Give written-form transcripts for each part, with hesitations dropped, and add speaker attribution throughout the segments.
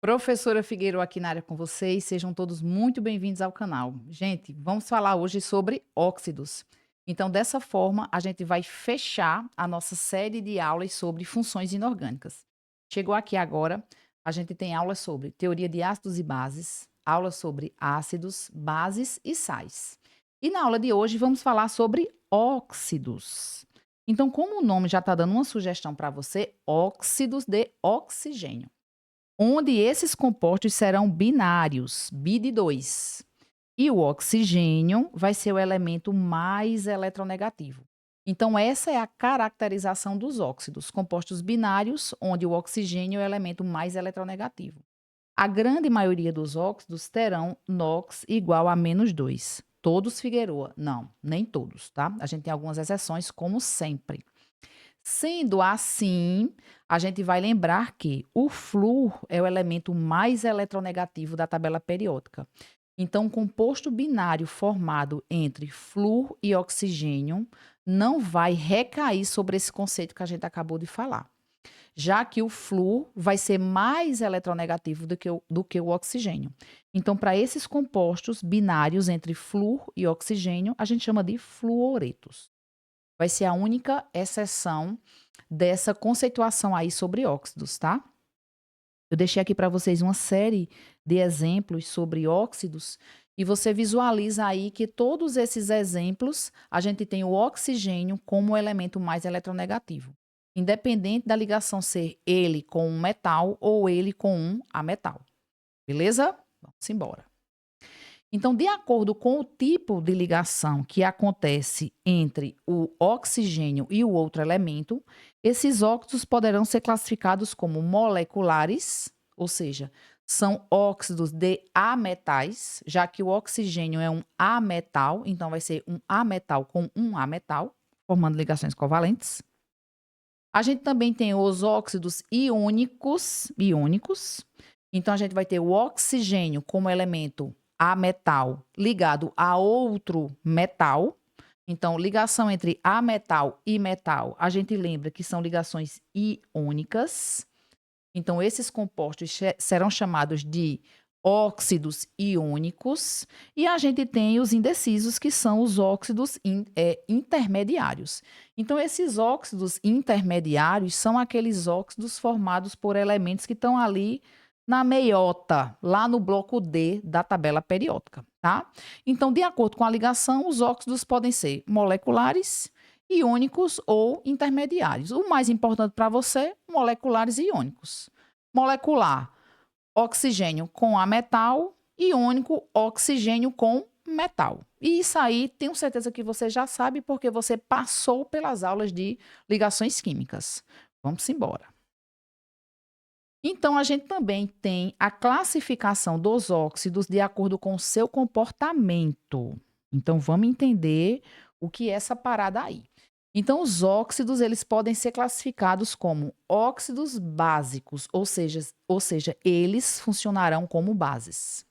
Speaker 1: Professora Figueiredo aqui na área com vocês, sejam todos muito bem-vindos ao canal. Gente, vamos falar hoje sobre óxidos. Então, dessa forma, a gente vai fechar a nossa série de aulas sobre funções inorgânicas. Chegou aqui agora, a gente tem aulas sobre teoria de ácidos e bases, aulas sobre ácidos, bases e sais. E na aula de hoje vamos falar sobre óxidos. Então, como o nome já está dando uma sugestão para você, óxidos de oxigênio onde esses compostos serão binários, bi de 2. E o oxigênio vai ser o elemento mais eletronegativo. Então, essa é a caracterização dos óxidos, compostos binários, onde o oxigênio é o elemento mais eletronegativo. A grande maioria dos óxidos terão NOx igual a -2. Todos Figueroa? Não, nem todos, tá? A gente tem algumas exceções, como sempre. Sendo assim, a gente vai lembrar que o flúor é o elemento mais eletronegativo da tabela periódica. Então, um composto binário formado entre flúor e oxigênio não vai recair sobre esse conceito que a gente acabou de falar, já que o flúor vai ser mais eletronegativo do que o oxigênio. Então, para esses compostos binários entre flúor e oxigênio, a gente chama de fluoretos. Vai ser a única exceção dessa conceituação aí sobre óxidos, tá? Eu deixei aqui para vocês uma série de exemplos sobre óxidos e você visualiza aí que todos esses exemplos a gente tem o oxigênio como o elemento mais eletronegativo, independente da ligação ser ele com um metal ou ele com um ametal. Beleza? Vamos embora. Então, de acordo com o tipo de ligação que acontece entre o oxigênio e o outro elemento, esses óxidos poderão ser classificados como moleculares, ou seja, são óxidos de ametais, já que o oxigênio é um ametal, então vai ser um ametal com um ametal, formando ligações covalentes. A gente também tem os óxidos iônicos. Então, a gente vai ter o oxigênio como elemento ametal ligado a outro metal. Então, ligação entre ametal e metal, a gente lembra que são ligações iônicas. Então, esses compostos serão chamados de óxidos iônicos. E a gente tem os indecisos, que são os óxidos intermediários. Então, esses óxidos intermediários são aqueles óxidos formados por elementos que estão ali na meiota, lá no bloco D da tabela periódica, tá? Então, de acordo com a ligação, os óxidos podem ser moleculares, iônicos ou intermediários. O mais importante para você, moleculares e iônicos. Molecular, oxigênio com ametal, iônico, oxigênio com metal. E isso aí, tenho certeza que você já sabe porque você passou pelas aulas de ligações químicas. Vamos embora. Então, a gente também tem a classificação dos óxidos de acordo com o seu comportamento. Então, vamos entender o que é essa parada aí. Então, os óxidos, eles podem ser classificados como óxidos básicos, ou seja, eles funcionarão como bases.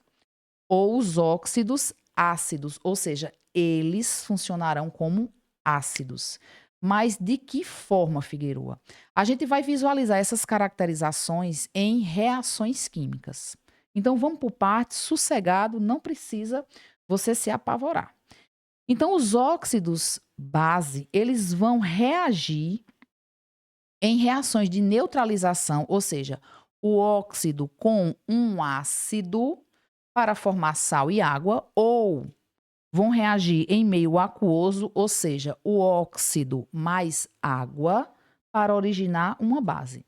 Speaker 1: Ou os óxidos ácidos, ou seja, eles funcionarão como ácidos. Mas de que forma, Figueroa? A gente vai visualizar essas caracterizações em reações químicas. Então, vamos por partes, sossegado, não precisa você se apavorar. Então, os óxidos base, eles vão reagir em reações de neutralização, ou seja, o óxido com um ácido para formar sal e água, ou vão reagir em meio aquoso, ou seja, o óxido mais água, para originar uma base.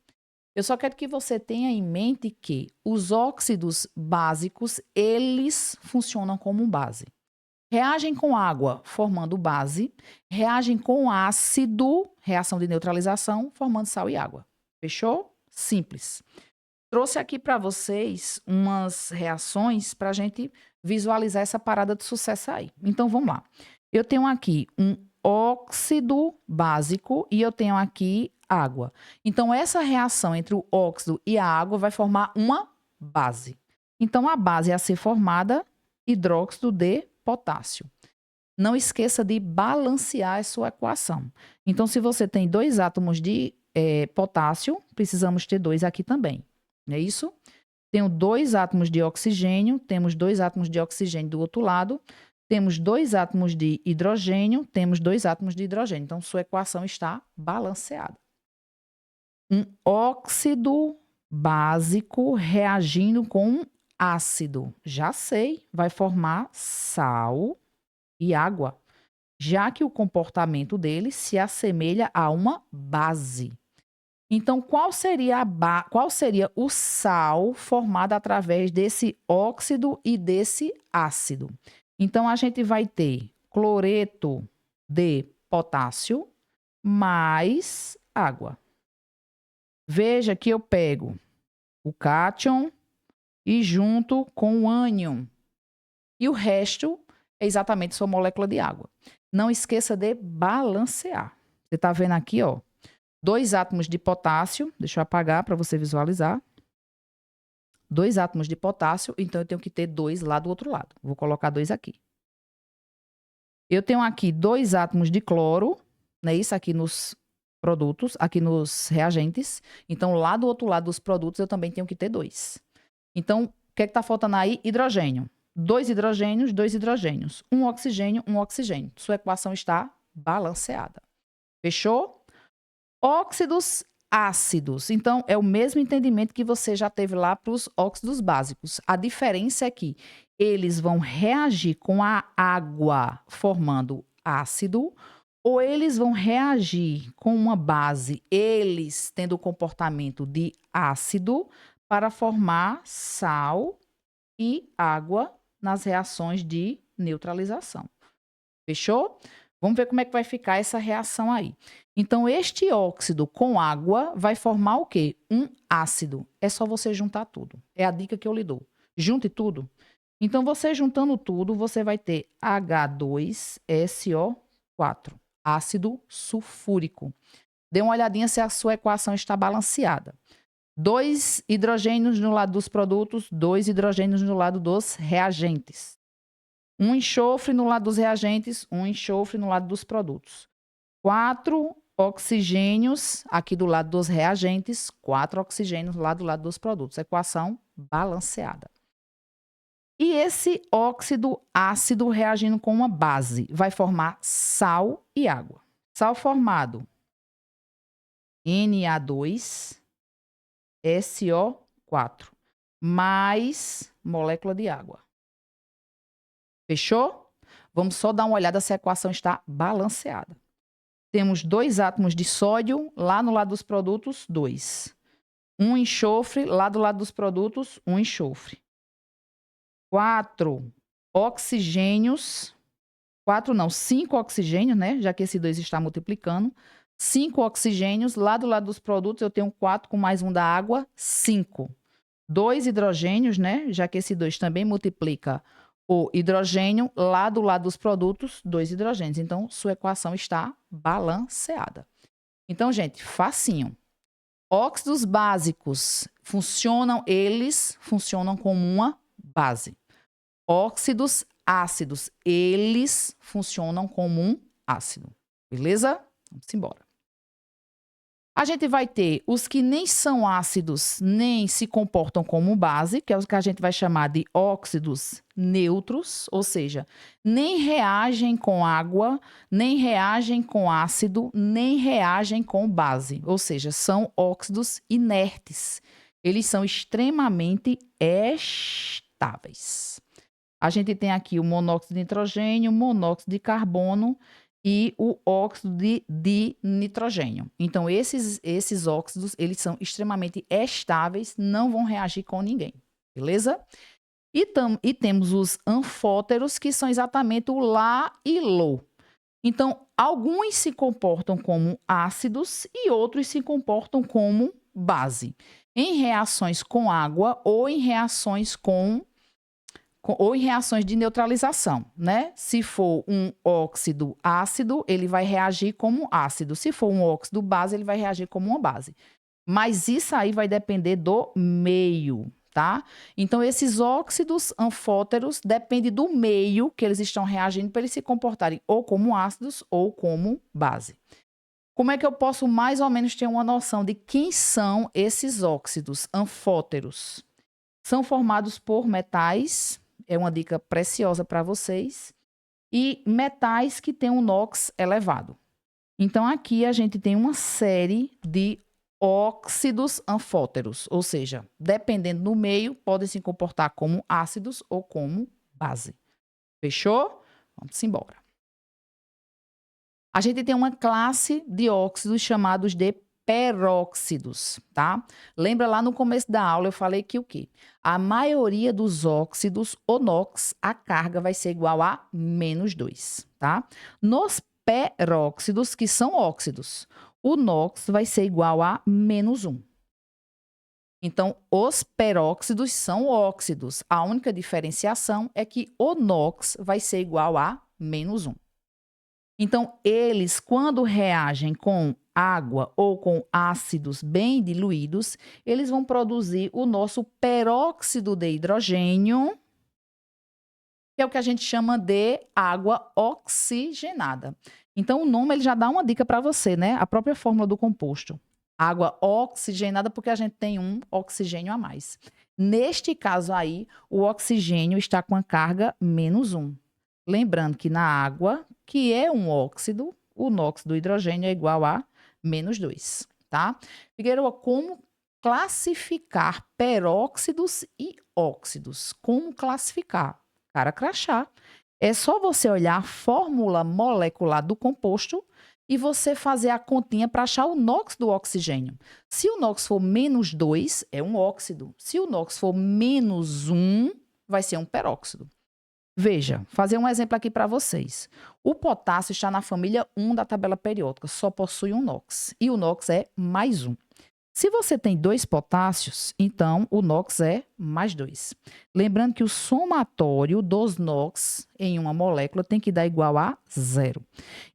Speaker 1: Eu só quero que você tenha em mente que os óxidos básicos, eles funcionam como base. Reagem com água, formando base. Reagem com ácido, reação de neutralização, formando sal e água. Fechou? Simples. Trouxe aqui para vocês umas reações para a gente visualizar essa parada de sucesso aí. Então, vamos lá. Eu tenho aqui um óxido básico e eu tenho aqui água. Então, essa reação entre o óxido e a água vai formar uma base. Então, a base a ser formada, hidróxido de potássio. Não esqueça de balancear a sua equação. Então, se você tem 2 átomos de potássio, precisamos ter 2 aqui também. Não é isso? Tenho 2 átomos de oxigênio, temos 2 átomos de oxigênio do outro lado, temos 2 átomos de hidrogênio, temos 2 átomos de hidrogênio. Então, sua equação está balanceada. Um óxido básico reagindo com um ácido. Já sei, vai formar sal e água, já que o comportamento dele se assemelha a uma base. Então, qual seria o sal formado através desse óxido e desse ácido? Então, a gente vai ter cloreto de potássio mais água. Veja que eu pego o cátion e junto com o ânion. E o resto é exatamente sua molécula de água. Não esqueça de balancear. Você está vendo aqui, ó, 2 átomos de potássio. Deixa eu apagar para você visualizar. 2 átomos de potássio, então eu tenho que ter 2 lá do outro lado. Vou colocar 2 aqui. Eu tenho aqui 2 átomos de cloro, né? Isso aqui nos produtos, aqui nos reagentes. Então, lá do outro lado dos produtos, eu também tenho que ter 2. Então, o que está faltando aí? Hidrogênio. 2 hidrogênios, 2 hidrogênios. Um oxigênio, um oxigênio. Sua equação está balanceada. Fechou? Óxidos ácidos. Então, é o mesmo entendimento que você já teve lá para os óxidos básicos. A diferença é que eles vão reagir com a água formando ácido, ou eles vão reagir com uma base, eles tendo o comportamento de ácido, para formar sal e água nas reações de neutralização. Fechou? Vamos ver como é que vai ficar essa reação aí. Então, este óxido com água vai formar o quê? Um ácido. É só você juntar tudo. É a dica que eu lhe dou. Junte tudo. Então, você juntando tudo, você vai ter H2SO4, ácido sulfúrico. Dê uma olhadinha se a sua equação está balanceada. 2 hidrogênios no lado dos produtos, 2 hidrogênios no lado dos reagentes. Um enxofre no lado dos reagentes, um enxofre no lado dos produtos. 4 oxigênios aqui do lado dos reagentes, 4 oxigênios lá do lado dos produtos. Equação balanceada. E esse óxido ácido reagindo com uma base vai formar sal e água. Sal formado Na2SO4 mais molécula de água. Fechou? Vamos só dar uma olhada se a equação está balanceada. Temos 2 átomos de sódio, lá no lado dos produtos, 2. Um enxofre, lá do lado dos produtos, um enxofre. 4 oxigênios, 4 não, 5 oxigênios, né? Já que esse 2 está multiplicando. 5 oxigênios, lá do lado dos produtos eu tenho 4 com mais um da água, 5. 2 hidrogênios, né? Já que esse 2 também multiplica o hidrogênio, lá do lado dos produtos, 2 hidrogênios. Então, sua equação está balanceada. Então, gente, facinho. Óxidos básicos eles funcionam como uma base. Óxidos ácidos, eles funcionam como um ácido. Beleza? Vamos embora. A gente vai ter os que nem são ácidos, nem se comportam como base, que é os que a gente vai chamar de óxidos neutros, ou seja, nem reagem com água, nem reagem com ácido, nem reagem com base, ou seja, são óxidos inertes. Eles são extremamente estáveis. A gente tem aqui o monóxido de nitrogênio, monóxido de carbono e o óxido de nitrogênio. Então, esses óxidos, eles são extremamente estáveis, não vão reagir com ninguém, beleza? E temos os anfóteros, que são exatamente o lá e lo. Então, alguns se comportam como ácidos e outros se comportam como base. Em reações com água ou em reações de neutralização, né? Se for um óxido ácido, ele vai reagir como ácido. Se for um óxido base, ele vai reagir como uma base. Mas isso aí vai depender do meio, tá? Então, esses óxidos anfóteros dependem do meio que eles estão reagindo para eles se comportarem ou como ácidos ou como base. Como é que eu posso mais ou menos ter uma noção de quem são esses óxidos anfóteros? São formados por metais, é uma dica preciosa para vocês, e metais que têm um NOx elevado. Então, aqui a gente tem uma série de óxidos anfóteros, ou seja, dependendo do meio, podem se comportar como ácidos ou como base. Fechou? Vamos embora. A gente tem uma classe de óxidos chamados de peróxidos, tá? Lembra lá no começo da aula eu falei que o quê? A maioria dos óxidos, o NOx, a carga vai ser igual a -2, tá? Nos peróxidos, que são óxidos, o NOx vai ser igual a -1. Então, os peróxidos são óxidos. A única diferenciação é que o NOx vai ser igual a -1. Então, eles, quando reagem com água ou com ácidos bem diluídos, eles vão produzir o nosso peróxido de hidrogênio, que é o que a gente chama de água oxigenada. Então, o nome ele já dá uma dica para você, né? A própria fórmula do composto. Água oxigenada, porque a gente tem um oxigênio a mais. Neste caso aí, o oxigênio está com a carga -1. Lembrando que na água, que é um óxido, o NOx do hidrogênio é igual a -2, tá? Figueiredo, como classificar peróxidos e óxidos? Como classificar? Cara crachá. É só você olhar a fórmula molecular do composto e você fazer a continha para achar o NOx do oxigênio. Se o NOx for -2, é um óxido. Se o NOx for -1, vai ser um peróxido. Veja, fazer um exemplo aqui para vocês. O potássio está na família 1 da tabela periódica, só possui um NOx. E o NOx é +1. Se você tem 2 potássios, então o NOx é +2. Lembrando que o somatório dos NOx em uma molécula tem que dar igual a 0.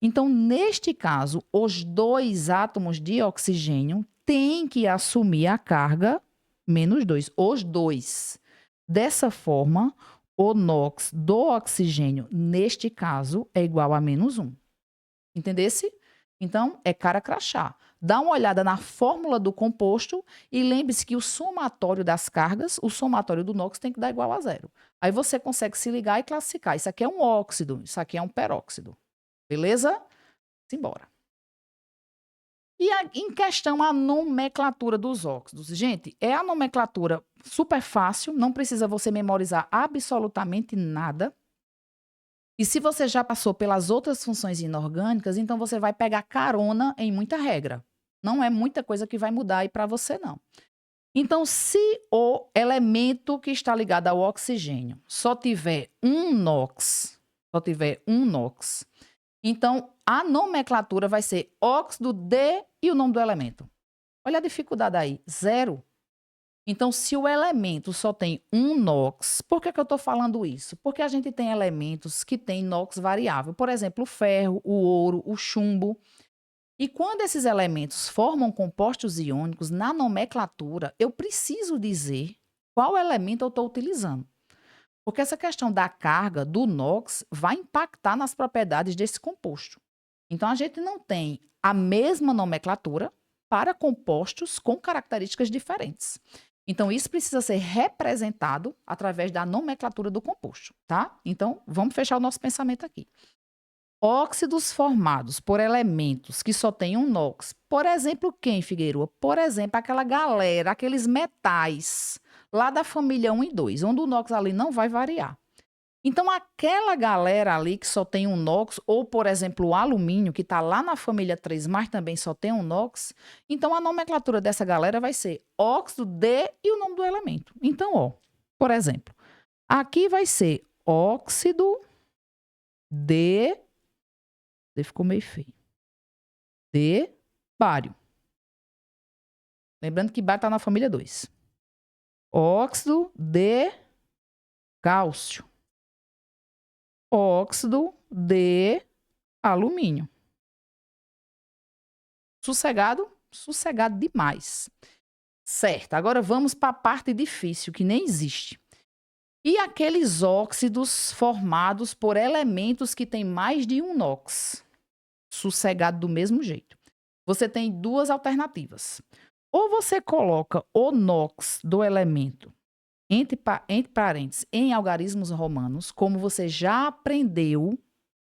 Speaker 1: Então, neste caso, os 2 átomos de oxigênio têm que assumir a carga -2, os 2. Dessa forma, o NOx do oxigênio, neste caso, é igual a -1. Entendesse? Então, é cara crachá. Dá uma olhada na fórmula do composto e lembre-se que o somatório das cargas, o somatório do NOx tem que dar igual a 0. Aí você consegue se ligar e classificar. Isso aqui é um óxido, isso aqui é um peróxido. Beleza? Simbora. E em questão a nomenclatura dos óxidos. Gente, é a nomenclatura super fácil, não precisa você memorizar absolutamente nada. E se você já passou pelas outras funções inorgânicas, então você vai pegar carona em muita regra. Não é muita coisa que vai mudar aí para você, não. Então, se o elemento que está ligado ao oxigênio só tiver um NOx, então a nomenclatura vai ser óxido de e o nome do elemento. Olha a dificuldade aí, 0. Então, se o elemento só tem um NOx, por que eu estou falando isso? Porque a gente tem elementos que têm NOx variável. Por exemplo, o ferro, o ouro, o chumbo. E quando esses elementos formam compostos iônicos, na nomenclatura, eu preciso dizer qual elemento eu estou utilizando. Porque essa questão da carga do NOx vai impactar nas propriedades desse composto. Então, a gente não tem a mesma nomenclatura para compostos com características diferentes. Então, isso precisa ser representado através da nomenclatura do composto, tá? Então, vamos fechar o nosso pensamento aqui. Óxidos formados por elementos que só têm um NOx. Por exemplo, quem, Figueiredo? Por exemplo, aquela galera, aqueles metais lá da família 1 e 2, onde o NOx ali não vai variar. Então, aquela galera ali que só tem um NOx, ou, por exemplo, o alumínio, que está lá na família 3, mas também só tem um NOx, então a nomenclatura dessa galera vai ser óxido de e o nome do elemento. Então, ó, por exemplo, aqui vai ser óxido de... Ficou meio feio. De bário. Lembrando que bário está na família 2. Óxido de cálcio. Óxido de alumínio. Sossegado? Sossegado demais. Certo, agora vamos para a parte difícil, que nem existe. E aqueles óxidos formados por elementos que têm mais de um NOx? Sossegado do mesmo jeito. Você tem duas alternativas. Ou você coloca o NOx do elemento entre parênteses, em algarismos romanos, como você já aprendeu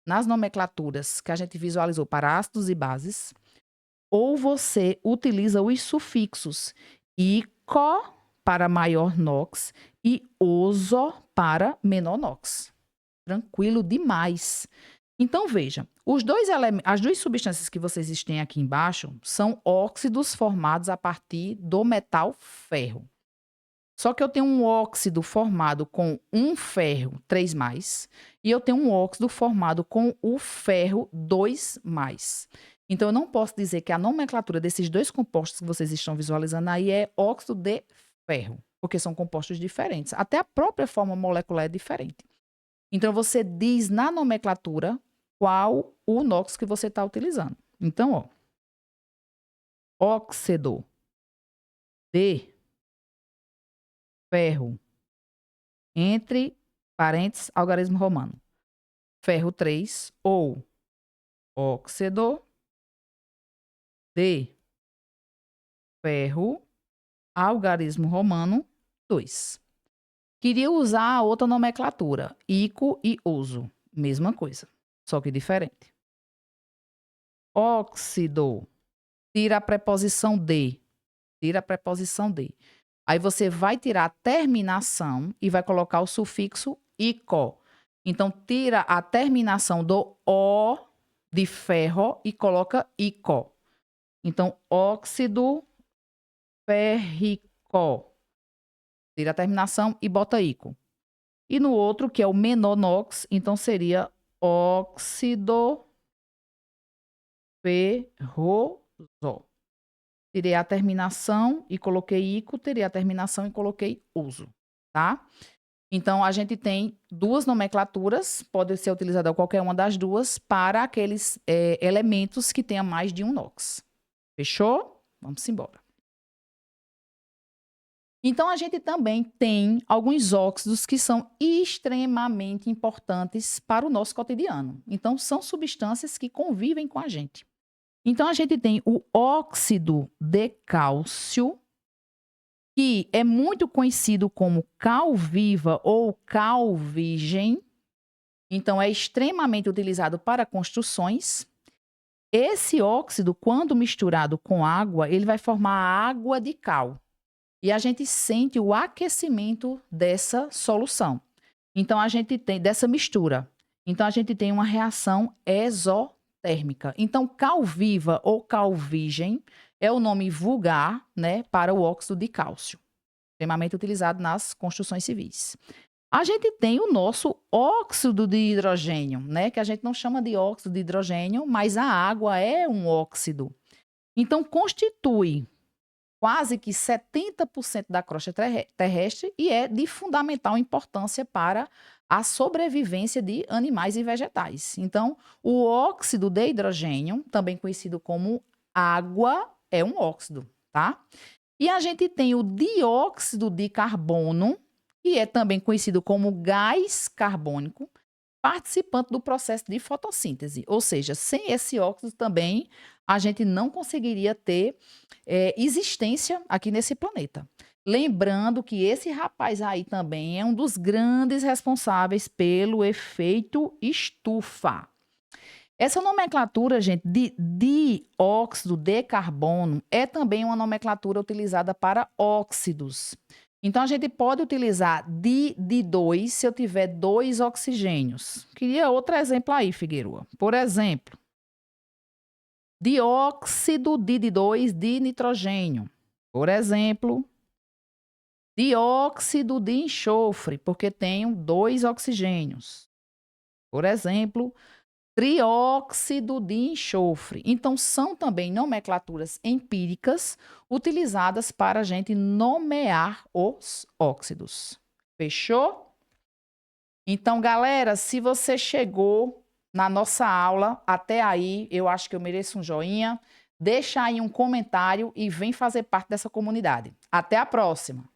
Speaker 1: nas nomenclaturas que a gente visualizou para ácidos e bases, ou você utiliza os sufixos ico para maior nox e oso para menor nox. Tranquilo demais. Então, veja, as duas substâncias que vocês têm aqui embaixo são óxidos formados a partir do metal ferro. Só que eu tenho um óxido formado com um ferro 3+, e eu tenho um óxido formado com o ferro 2+. Então, eu não posso dizer que a nomenclatura desses dois compostos que vocês estão visualizando aí é óxido de ferro, porque são compostos diferentes. Até a própria forma molecular é diferente. Então, você diz na nomenclatura qual o NOx que você está utilizando. Então, ó, óxido de ferro, entre parênteses, algarismo romano, ferro 3, ou óxido de ferro, algarismo romano 2. Queria usar a outra nomenclatura, ico e uso, mesma coisa, só que diferente. Óxido, tira a preposição de, Aí você vai tirar a terminação e vai colocar o sufixo ico. Então, tira a terminação do O de ferro e coloca ico. Então, óxido férrico. Tira a terminação e bota ico. E no outro, que é o menor NOx, então seria óxido ferroso. Tirei a terminação e coloquei ico, tirei a terminação e coloquei uso, tá? Então, a gente tem duas nomenclaturas, pode ser utilizada qualquer uma das duas, para aqueles elementos que tenham mais de um NOx. Fechou? Vamos embora. Então, a gente também tem alguns óxidos que são extremamente importantes para o nosso cotidiano. Então, são substâncias que convivem com a gente. Então, a gente tem o óxido de cálcio, que é muito conhecido como cal viva ou cal virgem. Então, é extremamente utilizado para construções. Esse óxido, quando misturado com água, ele vai formar água de cal. E a gente sente o aquecimento dessa solução. Então, a gente tem dessa mistura. Então, a gente tem uma reação exotérmica. Então, cal viva ou cal virgem é o nome vulgar, né, para o óxido de cálcio, extremamente utilizado nas construções civis. A gente tem o nosso óxido de hidrogênio, né, que a gente não chama de óxido de hidrogênio, mas a água é um óxido. Então, constitui quase que 70% da crosta terrestre e é de fundamental importância para a sobrevivência de animais e vegetais. Então, o óxido de hidrogênio, também conhecido como água, é um óxido, tá? E a gente tem o dióxido de carbono, que é também conhecido como gás carbônico, participante do processo de fotossíntese. Ou seja, sem esse óxido também a gente não conseguiria ter existência aqui nesse planeta. Lembrando que esse rapaz aí também é um dos grandes responsáveis pelo efeito estufa. Essa nomenclatura, gente, de dióxido de carbono é também uma nomenclatura utilizada para óxidos. Então, a gente pode utilizar de 2 se eu tiver 2 oxigênios. Queria outro exemplo aí, Figueroa. Por exemplo, dióxido de 2 de nitrogênio. Por exemplo, dióxido de enxofre, porque tenho 2 oxigênios. Por exemplo, trióxido de enxofre. Então, são também nomenclaturas empíricas utilizadas para a gente nomear os óxidos. Fechou? Então, galera, se você chegou na nossa aula até aí, eu acho que eu mereço um joinha. Deixa aí um comentário e vem fazer parte dessa comunidade. Até a próxima!